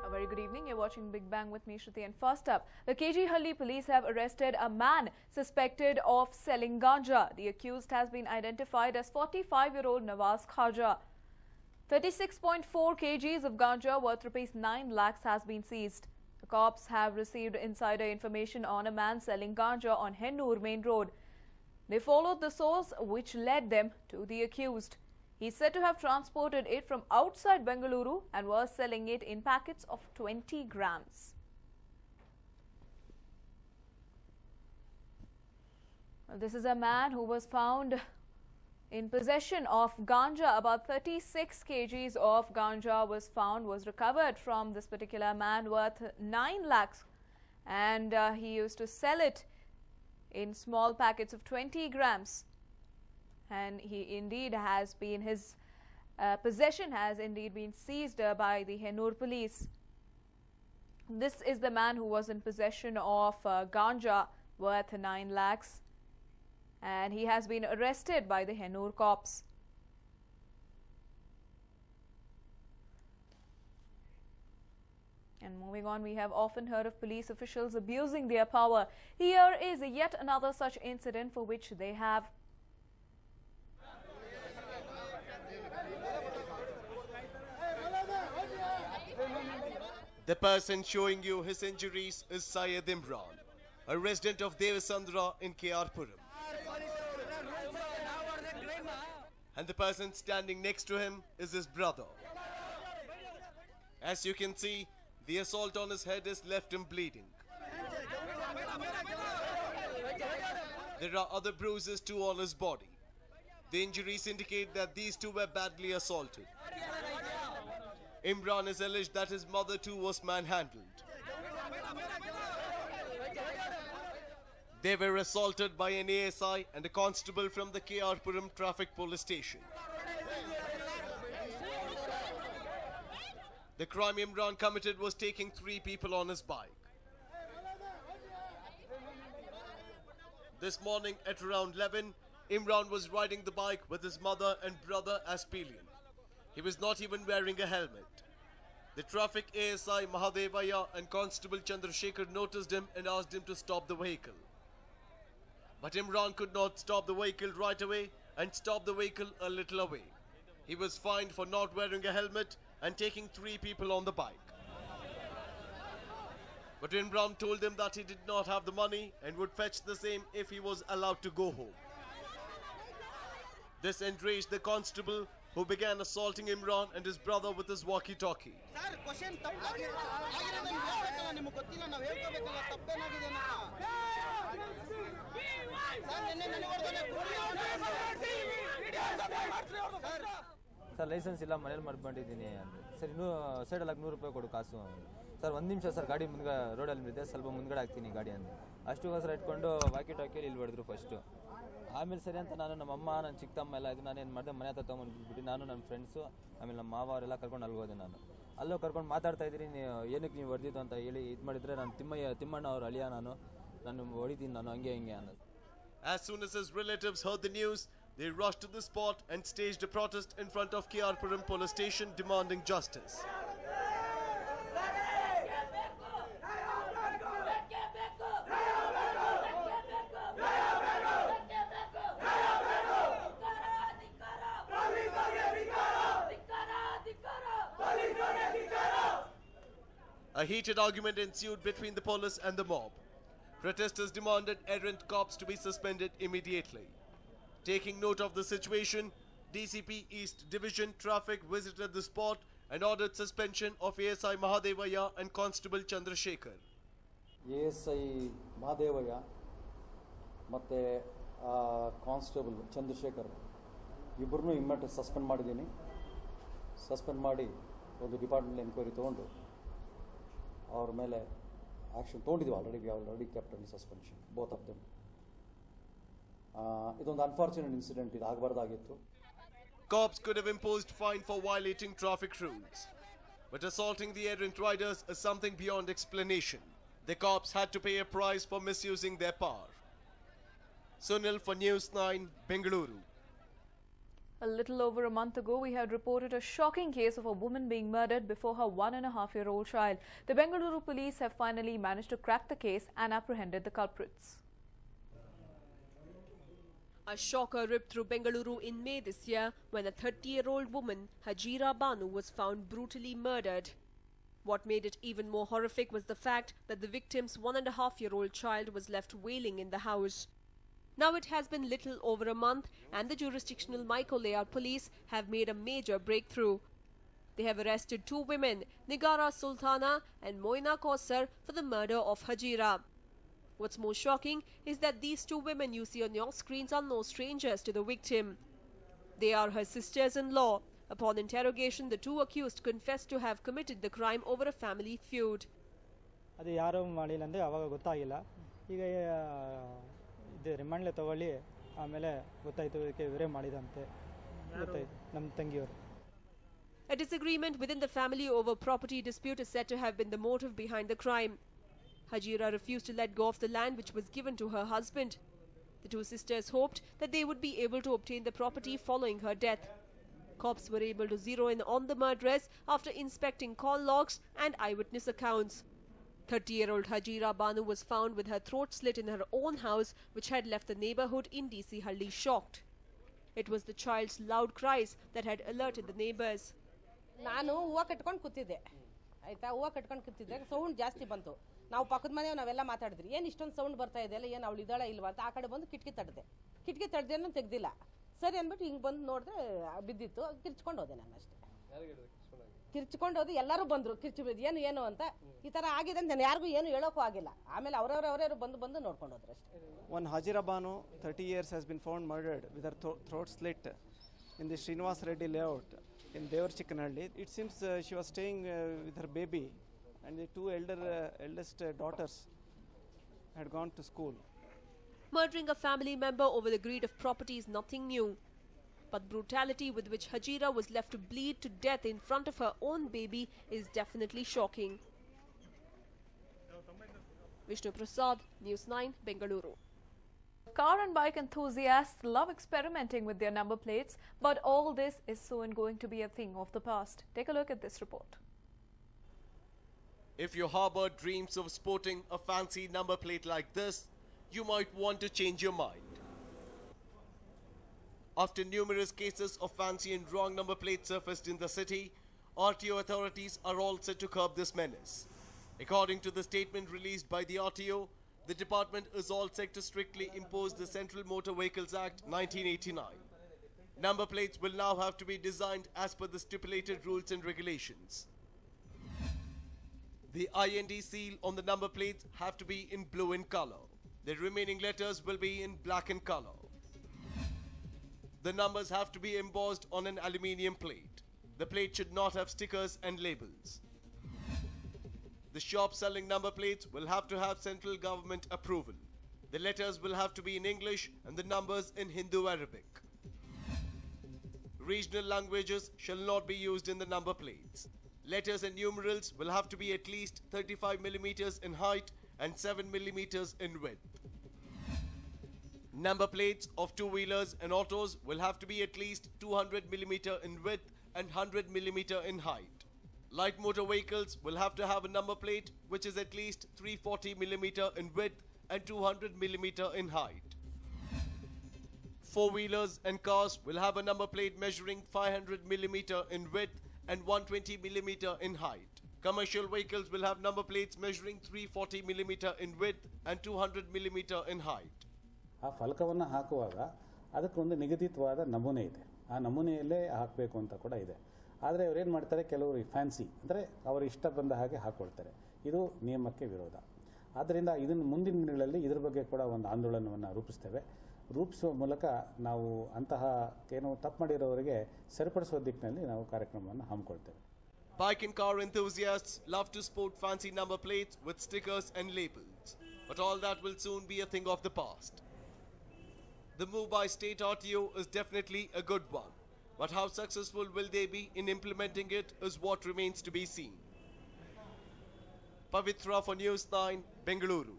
A very good evening. You're watching Big Bang with me, Shruti. And first up, the KG Halli police have arrested a man suspected of selling ganja. The accused has been identified as 45-year-old Nawaz Khaja. 36.4 kgs of ganja worth ₹9 lakhs has been seized. The cops have received insider information on a man selling ganja on Hennur main road. They followed the source which led them to the accused. He's said to have transported it from outside Bengaluru and was selling it in packets of 20 grams. This is a man who was found in possession of ganja. About 36 kgs of ganja was recovered from this particular man, worth 9 lakhs. And he used to sell it in small packets of 20 grams. And he indeed has been, his possession has indeed been seized by the Hennur police. This is the man who was in possession of ganja worth 9 lakhs. And he has been arrested by the Hennur cops. And moving on, we have often heard of police officials abusing their power. Here is yet another such incident for which they have The person showing you his injuries is Syed Imran, a resident of Devasandra in Puram. And the person standing next to him is his brother. As you can see, the assault on his head has left him bleeding. There are other bruises too on his body. The injuries indicate that these two were badly assaulted. Imran is alleged that his mother too was manhandled. They were assaulted by an ASI and a constable from the Puram traffic police station. The crime Imran committed was taking 3 people on his bike. This morning at around 11, Imran was riding the bike with his mother and brother as pillion. He was not even wearing a helmet. The traffic ASI Mahadevaya and Constable Chandrasekhar noticed him and asked him to stop the vehicle. But Imran could not stop the vehicle right away and stopped the vehicle a little away. He was fined for not wearing a helmet and taking 3 people on the bike. But Imran told him that he did not have the money and would fetch the same if he was allowed to go home. This enraged the constable, who began assaulting Imran and his brother with his walkie-talkie. Sir, license illa manel maribandidini andre. Sir, innu side allag 100 ರೂಪಾಯಿ ಕೊಡು ಕಾಸು. Sir, 1 ನಿಮಿಷ sir ಗಾಡಿ ಮುಂದೆ road ಅಲ್ಲಿ ಇದೆ, ಸ್ವಲ್ಪ ಮುಂದ್ಗಡೆ ಹಾಕ್ತೀನಿ ಗಾಡಿ ಅಂತ. ಅಷ್ಟುಗೋಸ್ಕರ ಇಟ್ಕೊಂಡು ವಾಕಿ ಟಾಕಿಯಲ್ಲಿ ಇಲ್ಲಿ ಹೊಡೆದ್ರು ಫಸ್ಟ್. ಆಮೇಲೆ ಸರಿ ಅಂತ ನಾನು ನಮ್ಮ ಅಮ್ಮ ನನ್ನ ಚಿಕ್ಕಮ್ಮ ಎಲ್ಲ ಇದು ನಾನು ಏನು ಮಾಡಿದೆ, ಮನೆ ಹತ್ರ ತೊಗೊಂಡ್ಬಿಟ್ಟು ನಾನು ನನ್ನ ಫ್ರೆಂಡ್ಸು ಆಮೇಲೆ ನಮ್ಮ ಮಾವ ಅವರೆಲ್ಲ ಕರ್ಕೊಂಡು ಅಲ್ಲಿ ಹೋದೆ. ನಾನು ಅಲ್ಲೋ ಕರ್ಕೊಂಡು ಮಾತಾಡ್ತಾ ಇದ್ದೀನಿ, ಏನಕ್ಕೆ ನೀವು ಹೊಡೆದಿದ್ದು ಅಂತ ಹೇಳಿ ಇದು ಮಾಡಿದ್ರೆ ನಾನು ತಿಮ್ಮಣ್ಣ ಅವ್ರ ಅಳಿಯ, ನಾನು ಹೊಡಿತೀನಿ ನಾನು ಹಂಗೆ ಹಿಂಗೆ ಅನ್ನೋದು. As soon as his relatives heard the news, they rushed to the spot and staged a protest in front of Puram police station demanding justice. A heated argument ensued between the police and the mob. Protesters demanded errant cops to be suspended immediately. Taking note of the situation, DCP East Division Traffic visited the spot and ordered suspension of ASI Mahadevaya and Constable Chandrasekhar. ASI Mahadevaya ಮತ್ತೆ constable Chandrashekhar ಇಬ್ಬರನ್ನೂ immediate suspend ಮಾಡಿದ್ದೀನಿ. Suspend ಮಾಡಿ ಒಂದು department enquiry ತೊಗೊಂಡು ಅವ್ರ ಮೇಲೆ action ತೊಗೊಂಡಿದ್ದೀವಿ. Already kept under suspension both of them. ಇದೊಂದು ಅನ್ಫಾರ್ಚುನೇಟ್ ಇನ್ಸಿಡೆಂಟ್, ಇದು ಆಗಬಾರ್ದಾಗಿತ್ತು. Cops could have imposed fine for violating traffic rules, but assaulting the errant riders is something beyond explanation. The cops had to pay a price for misusing their power. Sunil for News 9, Bengaluru. A little over a month ago, we had reported a shocking case of a woman being murdered before her 1.5-year-old child. The Bengaluru police have finally managed to crack the case and apprehended the culprits. A shocker ripped through Bengaluru in May this year when a 30-year-old woman, Hajira Banu, was found brutally murdered. What made it even more horrific was the fact that the victim's 1.5-year-old child was left wailing in the house. Now it has been little over a month and the jurisdictional Micro Layout police have made a major breakthrough. They have arrested 2 women, Nigara Sultana and Moina Kausar, for the murder of Hajira. What's more shocking is that these 2 women you see on your screens are no strangers to the victim. They are her sisters-in-law. Upon interrogation, the 2 accused confessed to have committed the crime over a family feud. ಅದು ಯಾರು ಮಾಡಿಲ್ಲ ಅಂದರೆ ಆವಾಗ ಗೊತ್ತಾಗಿಲ್ಲ. ಈಗ ಇದು ರಿಮಾಂಡ್ಲೆ ತಗೊಳ್ಳಿ ಆಮೇಲೆ ಗೊತ್ತಾಯಿತು ಇದಕ್ಕೆ ಇವರೇ ಮಾಡಿದಂತೆ ಗೊತ್ತಾಯಿತು ನಮ್ಮ ತಂಗಿಯವರು. A disagreement within the family over property dispute is said to have been the motive behind the crime. Hajira refused to let go of the land which was given to her husband. The 2 sisters hoped that they would be able to obtain the property following her death. Cops were able to zero in on the murderess after inspecting call logs and eyewitness accounts. 30-year-old Hajira Banu was found with her throat slit in her own house, which had left the neighborhood in DC Halli shocked. It was the child's loud cries that had alerted the neighbors. ನಾನು ಹೂವು ಕಟ್ಕೊಂಡು ಕೂತಿದ್ದೆ ಆಯ್ತಾ, ಹೂವು ಕಟ್ಕೊಂಡು ಕೂತಿದ್ದೆ, sound ಜಾಸ್ತಿ ಬಂತು. ನಾವು ಪಕ್ಕದ ಮನೆಯವ್ರು ನಾವೆಲ್ಲ ಮಾತಾಡಿದ್ರಿ, ಏನು ಇಷ್ಟೊಂದು ಸೌಂಡ್ ಬರ್ತಾ ಇದೆ ಅಲ್ಲ, ಏನು ಅವಳು ಇದ್ದಾಳ ಇಲ್ವಾ ಅಂತ. ಆ ಕಡೆ ಬಂದು ಕಿಟಕಿ ತಡೆದೇನೂ ತೆಗ್ದಿಲ್ಲ. ಸರಿ ಅಂದ್ಬಿಟ್ಟು ಹಿಂಗೆ ಬಂದು ನೋಡಿದ್ರೆ ಬಿದ್ದಿತ್ತು. ಕಿರ್ಚ್ಕೊಂಡು ಹೋದೆ ನಾನು ಅಷ್ಟೇ. ಕಿರ್ಚ್ಕೊಂಡು ಹೋದೆ, ಎಲ್ಲರೂ ಬಂದರು ಕಿರ್ಚಿ ಏನು ಅಂತ ಈ ಥರ ಆಗಿದೆ ಅಂತ ನಾನು ಯಾರಿಗೂ ಏನು ಹೇಳೋಕ್ಕೂ ಆಗಿಲ್ಲ. ಆಮೇಲೆ ಅವರವರು ಬಂದು ನೋಡ್ಕೊಂಡು ಹೋದ್ರು ಅಷ್ಟೇ. One Hajira Banu, 30 years, has been found murdered with her throat slit in the Srinivas Reddy layout in Devarchikkanhalli. It seems she was staying with her baby and the 2 eldest daughters had gone to school. Murdering a family member over the greed of property is nothing new. But brutality with which Hajira was left to bleed to death in front of her own baby is definitely shocking. Vishnu Prasad, News9, Bengaluru. Car and bike enthusiasts love experimenting with their number plates, but all this is soon going to be a thing of the past. Take a look at this report. If you harbor dreams of sporting a fancy number plate like this, you might want to change your mind. After numerous cases of fancy and wrong number plates surfaced in the city, RTO authorities are all set to curb this menace. According to the statement released by the RTO, the department is all set to strictly impose the Central Motor Vehicles Act 1989. Number plates will now have to be designed as per the stipulated rules and regulations. The IND seal on the number plates have to be in blue in color. The remaining letters will be in black in color. The numbers have to be embossed on an aluminium plate. The plate should not have stickers and labels. The shop selling number plates will have to have central government approval. The letters will have to be in English and the numbers in Hindu Arabic. Regional languages shall not be used in the number plates. Letters and numerals will have to be at least 35 millimeters in height and 7 millimeters in width. Number plates of 2-wheelers and autos will have to be at least 200 millimeter in width and 100 millimeter in height. Light motor vehicles will have to have a number plate which is at least 340 millimeter in width and 200 millimeter in height. 4-wheelers and cars will have a number plate measuring 500 millimeter in width and 120 millimeter in height. Commercial vehicles will have number plates measuring 340 millimeter in width and 200 millimeter in height. ಆ ಫಲಕವನ್ನು ಹಾಕುವಾಗ ಅದಕ್ಕೊಂದು ನಿಗದಿತವಾದ ನಮೂನೆ ಇದೆ. ಆ ನಮೂನೆಯಲ್ಲೇ ಹಾಕಬೇಕು ಅಂತ ಕೂಡ ಇದೆ. ಆದರೆ ಅವರೇನು ಮಾಡ್ತಾರೆ, ಕೆಲವರು ಫ್ಯಾನ್ಸಿ ಅಂದರೆ ಅವರು ಇಷ್ಟ ಬಂದ ಹಾಗೆ ಹಾಕ್ಕೊಳ್ತಾರೆ. ಇದು ನಿಯಮಕ್ಕೆ ವಿರೋಧ. ಆದ್ದರಿಂದ ಇದನ್ನು ಮುಂದಿನ ದಿನಗಳಲ್ಲಿ ಇದರ ಬಗ್ಗೆ ಕೂಡ ಒಂದು ಆಂದೋಲನವನ್ನು ರೂಪಿಸುವ ಮೂಲಕ ನಾವು ಅಂತಹ ಏನೋ ತಪ್ಪು ಮಾಡಿರೋರಿಗೆ ಸರಿಪಡಿಸುವ ದಿಕ್ಕಿನಲ್ಲಿ ನಾವು ಕಾರ್ಯಕ್ರಮವನ್ನು ಹಮ್ಮಿಕೊಳ್ತೇವೆ. Bike and car enthusiasts love to sport fancy number plates with stickers and labels, but all that will soon be a thing of the past. The move by state RTO is definitely a good one, but how successful will they be in implementing it is what remains to be seen. Pavitra for News9, Bengaluru.